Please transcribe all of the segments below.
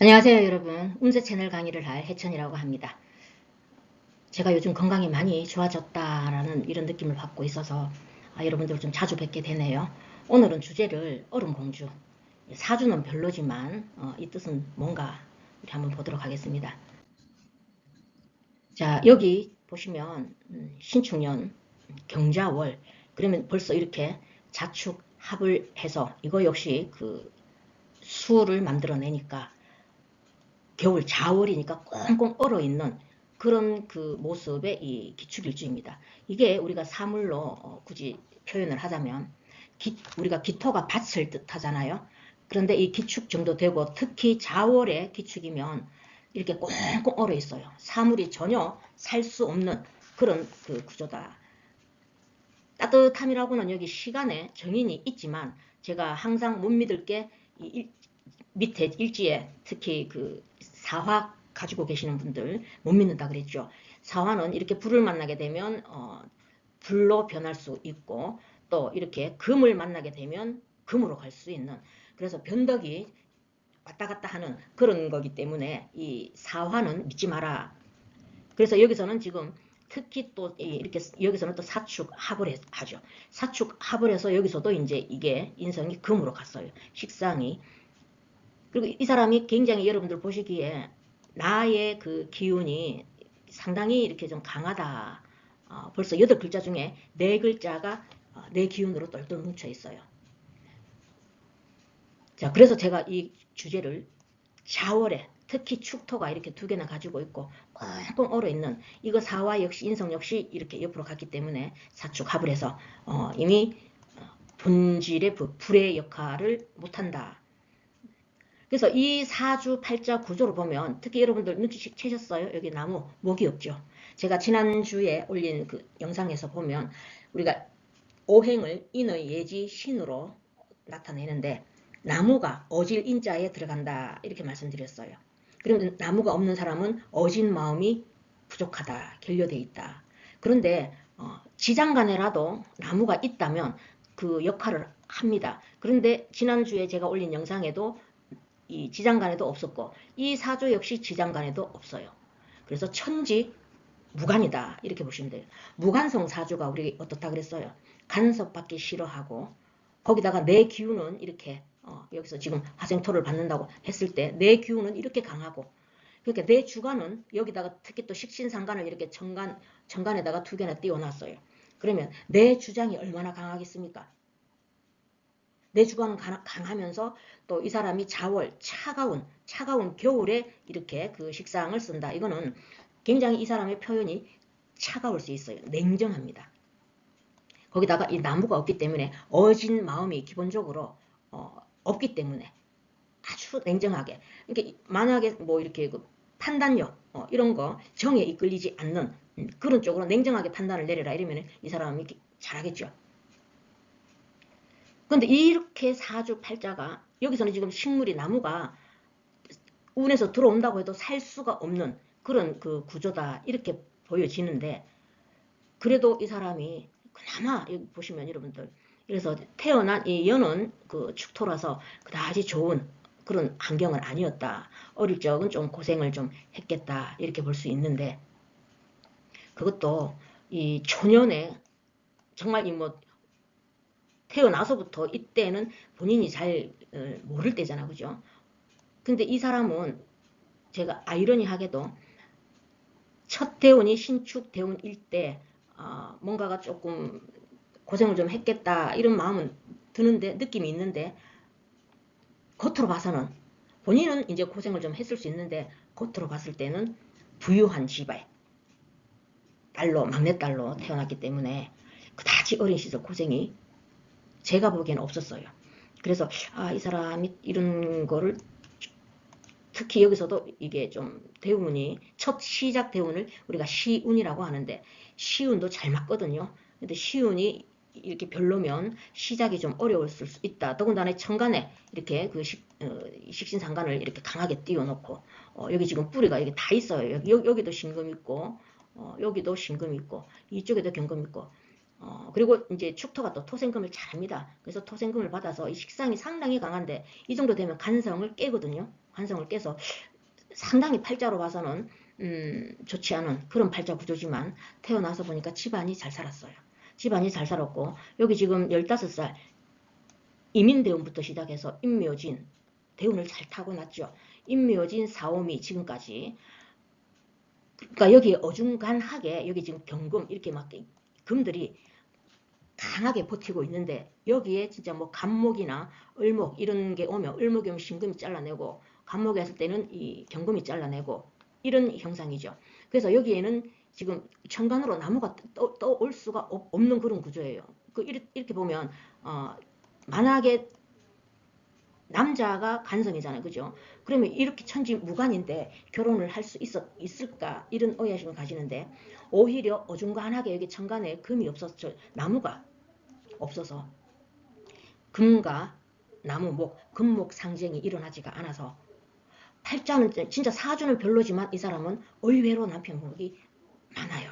안녕하세요 여러분. 운세 채널 강의를 할 해천이라고 합니다. 제가 요즘 건강이 많이 좋아졌다라는 이런 느낌을 받고 있어서 여러분들 좀 자주 뵙게 되네요. 오늘은 주제를 얼음공주, 사주는 별로지만 이 뜻은 뭔가 우리 한번 보도록 하겠습니다. 자, 여기 보시면 신축년 경자월, 그러면 벌써 이렇게 자축 합을 해서 이거 역시 그 수를 만들어내니까 겨울 자월이니까 꽁꽁 얼어있는 그런 그 모습의 이 기축일주입니다. 이게 우리가 사물로 굳이 표현을 하자면 우리가 기토가 밭을 뜻하잖아요. 그런데 이 기축 정도 되고 특히 자월의 기축이면 이렇게 꽁꽁 얼어 있어요. 사물이 전혀 살 수 없는 그런 그 구조다. 따뜻함이라고는 여기 시간에 정인이 있지만 제가 항상 못 믿을 게 밑에 일지에 특히 그 사화 가지고 계시는 분들 못 믿는다 그랬죠. 사화는 이렇게 불을 만나게 되면 불로 변할 수 있고 또 이렇게 금을 만나게 되면 금으로 갈 수 있는, 그래서 변덕이 왔다 갔다 하는 그런 거기 때문에 이 사화는 믿지 마라. 그래서 여기서는 지금 특히 또 이렇게 여기서는 또 사축 합을 하죠. 사축 합을 해서 여기서도 이제 이게 인성이 금으로 갔어요. 식상이. 그리고 이 사람이 굉장히 여러분들 보시기에 나의 그 기운이 상당히 이렇게 좀 강하다. 벌써 8글자 중에 4글자가 내 기운으로 똘똘 뭉쳐 있어요. 자, 그래서 제가 이 주제를 자월에 특히 축토가 이렇게 2개나 가지고 있고 꽁꽁 얼어있는 이거 사화 역시 인성 역시 이렇게 옆으로 갔기 때문에 사축 합을 해서 이미 본질의 불의 역할을 못한다. 그래서 이 사주 팔자 구조를 보면 특히 여러분들 눈치채셨어요? 여기 나무 목이 없죠. 제가 지난주에 올린 그 영상에서 보면 우리가 오행을 인의 예지 신으로 나타내는데 나무가 어질 인자에 들어간다 이렇게 말씀드렸어요. 그러면 나무가 없는 사람은 어진 마음이 부족하다, 결여돼 있다. 그런데 지장간에라도 나무가 있다면 그 역할을 합니다. 그런데 지난주에 제가 올린 영상에도 이 지장간에도 없었고 이 사주 역시 지장간에도 없어요. 그래서 천지 무간이다 이렇게 보시면 돼요. 무간성 사주가 우리 어떻다 그랬어요. 간섭받기 싫어하고 거기다가 내 기운은 이렇게 여기서 지금 화생토를 받는다고 했을 때 내 기운은 이렇게 강하고, 그러니까 내 주간은 여기다가 특히 또 식신상간을 이렇게 정간에다가 2개나 띄워놨어요. 그러면 내 주장이 얼마나 강하겠습니까? 내 주관은 강하면서 또 이 사람이 자월 차가운 겨울에 이렇게 그 식상을 쓴다. 이거는 굉장히 이 사람의 표현이 차가울 수 있어요. 냉정합니다. 거기다가 이 나무가 없기 때문에 어진 마음이 기본적으로 없기 때문에 아주 냉정하게, 이렇게 만약에 뭐 이렇게 그 판단력 이런 거 정에 이끌리지 않는 그런 쪽으로 냉정하게 판단을 내려라 이러면 이 사람이 잘하겠죠. 근데 이렇게 사주 팔자가 여기서는 지금 식물이 나무가 운에서 들어온다고 해도 살 수가 없는 그런 그 구조다 이렇게 보여지는데, 그래도 이 사람이 그나마 여기 보시면 여러분들, 그래서 태어난 이 연은 그 축토라서 그다지 좋은 그런 환경은 아니었다. 어릴 적은 좀 고생을 좀 했겠다 이렇게 볼 수 있는데, 그것도 이 초년에 정말 이뭐 태어나서부터 이때는 본인이 잘 모를 때잖아, 그죠? 근데 이 사람은 제가 아이러니하게도 첫 대운이 신축 대운일 때 뭔가가 조금 고생을 좀 했겠다 이런 마음은 드는데, 느낌이 있는데, 겉으로 봐서는 본인은 이제 고생을 좀 했을 수 있는데 겉으로 봤을 때는 부유한 집에 막내딸로 태어났기 때문에 그다지 어린 시절 고생이 제가 보기에는 없었어요. 그래서 이 사람이 이런 거를 특히 여기서도 이게 좀 대운이 첫 시작 대운을 우리가 시운이라고 하는데 시운도 잘 맞거든요. 근데 시운이 이렇게 별로면 시작이 좀 어려울 수 있다. 더군다나 천간에 이렇게 그 식신상간을 이렇게 강하게 띄워놓고 여기 지금 뿌리가 여기 다 있어요. 여기도 신금 있고 여기도 신금 있고 이쪽에도 경금 있고 그리고 이제 축토가 또 토생금을 잘합니다. 그래서 토생금을 받아서 이 식상이 상당히 강한데 이 정도 되면 간성을 깨거든요. 관성을 깨서 상당히 팔자로 봐서는 좋지 않은 그런 팔자 구조지만 태어나서 보니까 집안이 잘 살았어요. 집안이 잘 살았고 여기 지금 15살 이민대운부터 시작해서 임묘진 대운을 잘 타고났죠. 임묘진 사오미 지금까지. 그러니까 여기 어중간하게 여기 지금 경금 이렇게 막 금들이 강하게 버티고 있는데 여기에 진짜 뭐 간목이나 을목 이런 게 오면 을목이 오면 신금이 잘라내고 간목이 했을 때는 이 경금이 잘라내고 이런 형상이죠. 그래서 여기에는 지금 천간으로 나무가 떠올 수가 없는 그런 구조예요. 이렇게 보면 만약에 남자가 간성이잖아요. 그죠? 그러면 이렇게 천지무간인데 결혼을 할 수 있을까? 이런 의아심을 가지는데 오히려 어중간하게 여기 천간에 금이 없어서 나무가 없어서 금과 나무, 목, 금목 상쟁이 일어나지가 않아서 팔자는 진짜 사주는 별로지만 이 사람은 의외로 남편복이 많아요.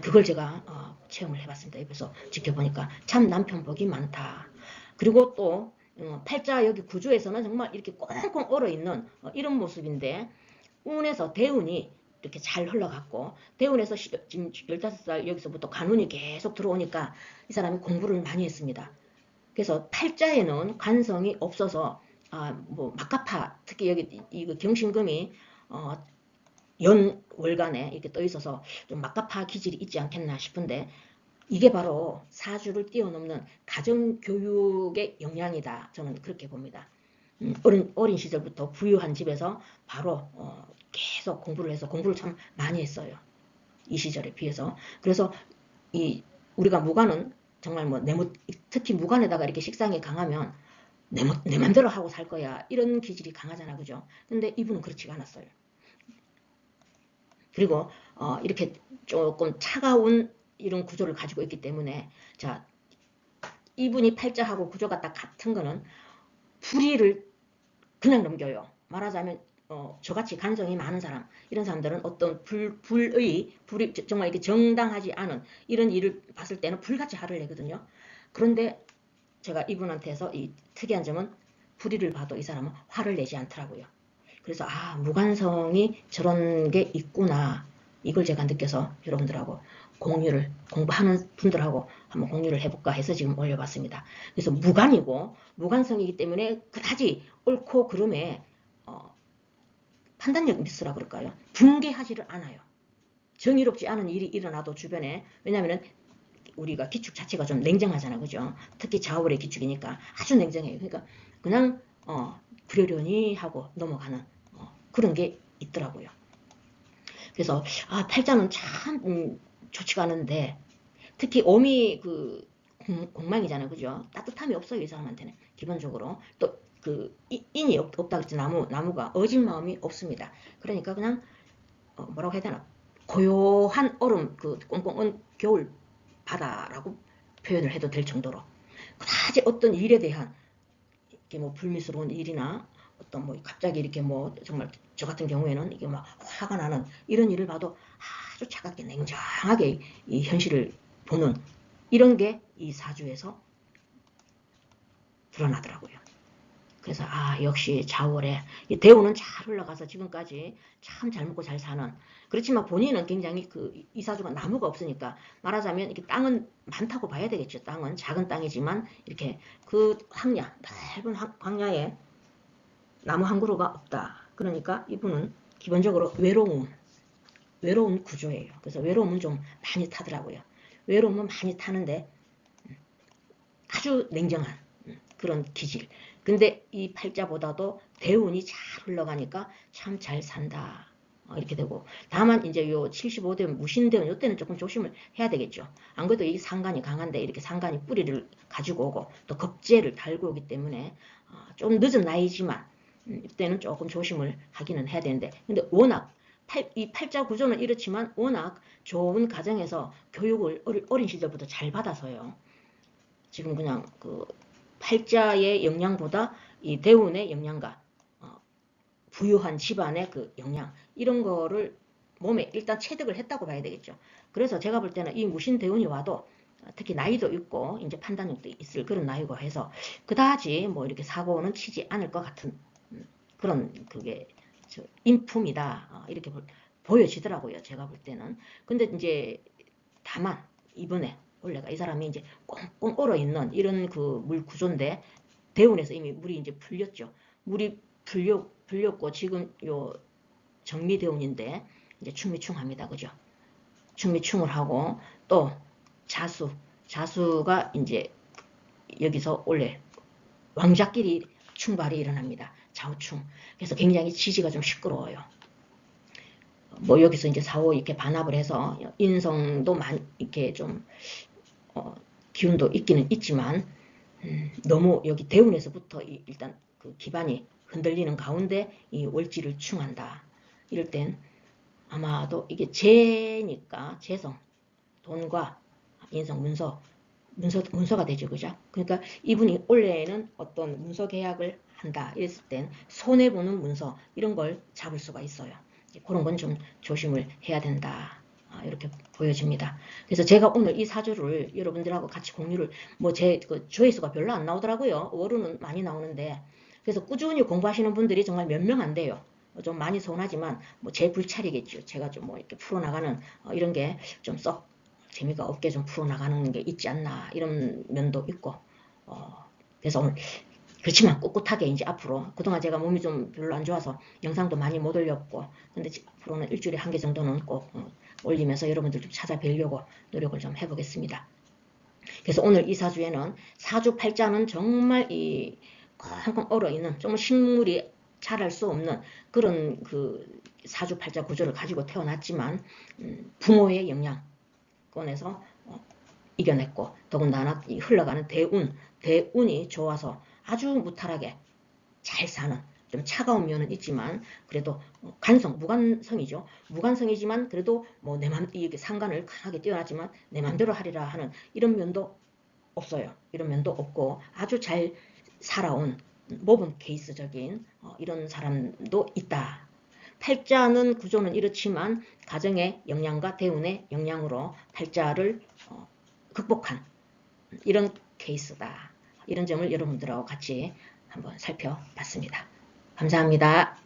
그걸 제가 체험을 해봤습니다. 옆에서 지켜보니까 참 남편복이 많다. 그리고 또 팔자 여기 구조에서는 정말 이렇게 꽁꽁 얼어있는 이런 모습인데 운에서 대운이 이렇게 잘 흘러갔고 대운에서 지금 15살 여기서부터 간운이 계속 들어오니까 이 사람이 공부를 많이 했습니다. 그래서 팔자에는 관성이 없어서 뭐 막가파 특히 여기 이거 경신금이 연월간에 이렇게 떠 있어서 좀 막가파 기질이 있지 않겠나 싶은데 이게 바로 사주를 뛰어넘는 가정교육의 영향이다. 저는 그렇게 봅니다. 어린 시절부터 부유한 집에서 바로 계속 공부를 해서 공부를 참 많이 했어요. 이 시절에 비해서. 그래서 우리가 무관은 정말 뭐 특히 무관에다가 이렇게 식상이 강하면 내 맘대로 하고 살 거야. 이런 기질이 강하잖아. 그죠? 근데 이분은 그렇지가 않았어요. 그리고 이렇게 조금 차가운 이런 구조를 가지고 있기 때문에 자 이분이 팔자하고 구조가 딱 같은 거는 불의를 그냥 넘겨요. 말하자면 저같이 간성이 많은 사람 이런 사람들은 어떤 불이 정말 이렇게 정당하지 않은 이런 일을 봤을 때는 불같이 화를 내거든요. 그런데 제가 이분한테서 이 특이한 점은 불의를 봐도 이 사람은 화를 내지 않더라고요. 그래서 무관성이 저런 게 있구나 이걸 제가 느껴서 여러분들하고 공부하는 분들하고 한번 공유를 해볼까 해서 지금 올려봤습니다. 그래서 무관이고 무관성이기 때문에 그다지 옳고 그름에 판단력 미스라 그럴까요? 붕괴하지를 않아요. 정의롭지 않은 일이 일어나도 주변에 왜냐하면 우리가 기축 자체가 좀 냉정하잖아, 그죠? 특히 좌월의 기축이니까 아주 냉정해요. 그러니까 그냥 그러려니 하고 넘어가는 그런 게 있더라고요. 그래서 팔자는 참 좋지가 않은데 특히 오미 공망이잖아요, 그죠? 따뜻함이 없어요, 이 사람한테는 기본적으로. 또 인이 없다 그랬지 나무가 어진 마음이 없습니다. 그러니까 그냥 뭐라고 해야 되나 고요한 얼음 꽁꽁 겨울 바다라고 표현을 해도 될 정도로 그다지 어떤 일에 대한 이렇게 뭐 불미스러운 일이나 어떤 뭐 갑자기 이렇게 뭐 정말 저 같은 경우에는 이게 막 화가 나는 이런 일을 봐도 아주 차갑게 냉정하게 이 현실을 보는 이런 게 이 사주에서 드러나더라고요. 그래서 역시 좌월에 대우는 잘 흘러가서 지금까지 참 잘 먹고 잘 사는 그렇지만 본인은 굉장히 이 사주가 나무가 없으니까 말하자면 이렇게 땅은 많다고 봐야 되겠죠. 땅은 작은 땅이지만 이렇게 넓은 황야에 나무 한 그루가 없다. 그러니까 이분은 기본적으로 외로운 구조예요. 그래서 외로움은 좀 많이 타더라고요. 외로움은 많이 타는데 아주 냉정한 그런 기질. 근데 이 팔자보다도 대운이 잘 흘러가니까 참 잘 산다. 이렇게 되고 다만 이제 요 75대운 무신대운 요때는 조금 조심을 해야 되겠죠. 안 그래도 이 상간이 강한데 이렇게 상간이 뿌리를 가지고 오고 또 겁재를 달고 오기 때문에 좀 늦은 나이지만 이때는 조금 조심을 하기는 해야 되는데 근데 워낙 이 팔자 구조는 이렇지만 워낙 좋은 가정에서 교육을 어린 시절부터 잘 받아서요. 지금 그냥 팔자의 영향보다 이 대운의 영향과 부유한 집안의 영향 이런 거를 몸에 일단 체득을 했다고 봐야 되겠죠. 그래서 제가 볼 때는 이 무신대운이 와도 특히 나이도 있고 이제 판단력도 있을 그런 나이고 해서 그다지 뭐 이렇게 사고는 치지 않을 것 같은 그런 그게 인품이다 이렇게 보여지더라고요. 제가 볼 때는. 근데 이제 다만 이번에 원래가 이 사람이 이제 꽁꽁 얼어 있는 이런 그 물 구조인데 대운에서 이미 물이 이제 풀렸죠. 물이 풀렸고 지금 요 정미대운인데 이제 충미충합니다. 그죠? 충미충을 하고 또 자수가 이제 여기서 원래 왕자끼리 충발이 일어납니다. 좌우충. 그래서 굉장히 지지가 좀 시끄러워요. 뭐 여기서 이제 4호 이렇게 반합을 해서 인성도 많이 이렇게 좀 기운도 있기는 있지만 너무 여기 대운에서부터 일단 그 기반이 흔들리는 가운데 이 월지를 충한다. 이럴 땐 아마도 이게 재니까 재성, 돈과 인성, 문서가 되죠. 그죠? 그러니까 이분이 원래는 어떤 문서 계약을 한다. 이랬을 땐 손해보는 문서 이런 걸 잡을 수가 있어요. 그런 건 좀 조심을 해야 된다. 이렇게 보여집니다. 그래서 제가 오늘 이 사주를 여러분들하고 같이 공유를 제 그 조회수가 별로 안 나오더라고요. 월요는 많이 나오는데 그래서 꾸준히 공부하시는 분들이 정말 몇 명 안 돼요. 좀 많이 서운하지만 제 불찰이겠죠. 제가 좀 이렇게 풀어나가는 이런 게 좀 썩 재미가 없게 좀 풀어나가는 게 있지 않나 이런 면도 있고 그래서 오늘 그렇지만 꿋꿋하게 이제 앞으로 그동안 제가 몸이 좀 별로 안 좋아서 영상도 많이 못 올렸고 근데 앞으로는 일주일에 한 개 정도는 꼭 올리면서 여러분들 좀 찾아뵈려고 노력을 좀 해보겠습니다. 그래서 오늘 이 사주에는 사주 팔자는 정말 이 꽁꽁 얼어있는 정말 식물이 자랄 수 없는 그런 그 사주 팔자 구조를 가지고 태어났지만 부모의 영향권에서 이겨냈고 더군다나 흘러가는 대운이 좋아서 아주 무탈하게 잘 사는 좀 차가운 면은 있지만 그래도 무관성이죠. 무관성이지만 그래도 내 맘, 이게 상관을 강하게 뛰어나지만 내 맘대로 하리라 하는 이런 면도 없어요. 이런 면도 없고 아주 잘 살아온 모범 케이스적인 이런 사람도 있다. 팔자는 구조는 이렇지만 가정의 영향과 대운의 영향으로 팔자를 극복한 이런 케이스다. 이런 점을 여러분들하고 같이 한번 살펴봤습니다. 감사합니다.